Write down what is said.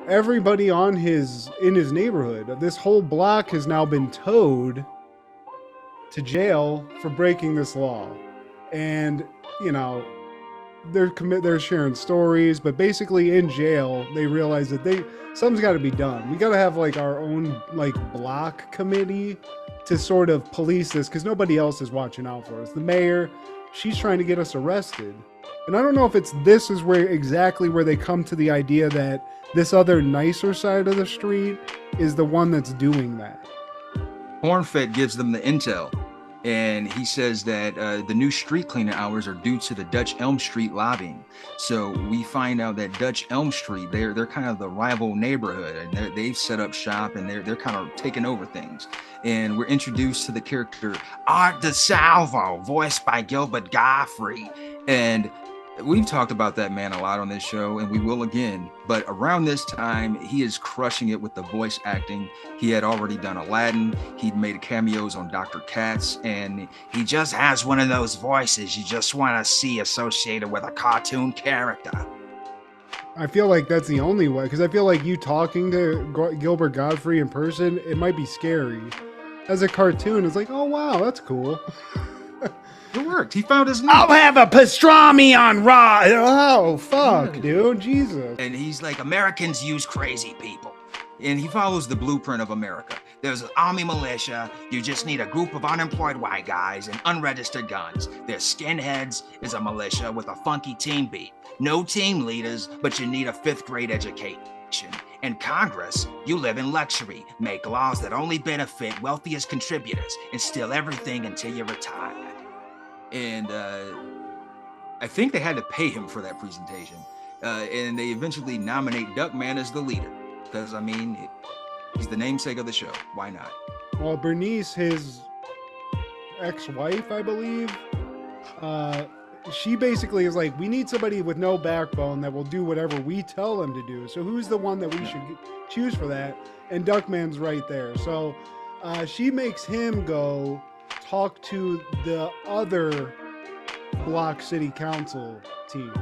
everybody in his neighborhood, this whole block has now been towed to jail for breaking this law. And, you know, they're sharing stories, but basically in jail they realize that something's got to be done. We got to have like our own like block committee to sort of police this, because nobody else is watching out for us. The mayor, she's trying to get us arrested, and I don't know if this is where exactly where they come to the idea that this other nicer side of the street is the one that's doing that. Hornfett gives them the intel, and he says that the new street cleaner hours are due to the Dutch Elm Street lobbying. So we find out that Dutch Elm Street, they're kind of the rival neighborhood, and they've set up shop, and they're kind of taking over things. And we're introduced to the character Art DeSalvo, voiced by Gilbert Gottfried. And we've talked about that man a lot on this show, and we will again. But around this time, he is crushing it with the voice acting. He had already done Aladdin. He'd made cameos on Dr. Katz, and he just has one of those voices you just want to see associated with a cartoon character. I feel like that's the only way, because I feel like you talking to Gilbert Gottfried in person, it might be scary. As a cartoon, it's like, oh wow, that's cool. It worked. He found his niche. I'll have a pastrami on raw. Oh, fuck, dude. Jesus. And he's like, Americans use crazy people. And he follows the blueprint of America. There's an army militia. You just need a group of unemployed white guys and unregistered guns. There's skinheads is a militia with a funky team beat. No team leaders, but you need a 5th grade education. In Congress, you live in luxury, make laws that only benefit wealthiest contributors, and steal everything until you retire. And I think they had to pay him for that presentation. And they eventually nominate Duckman as the leader. Because, I mean, he's the namesake of the show. Why not? Well, Bernice, his ex-wife, I believe, she basically is like, we need somebody with no backbone that will do whatever we tell them to do. So who's the one that we should choose for that? And Duckman's right there. So she makes him go talk to the other block city council team.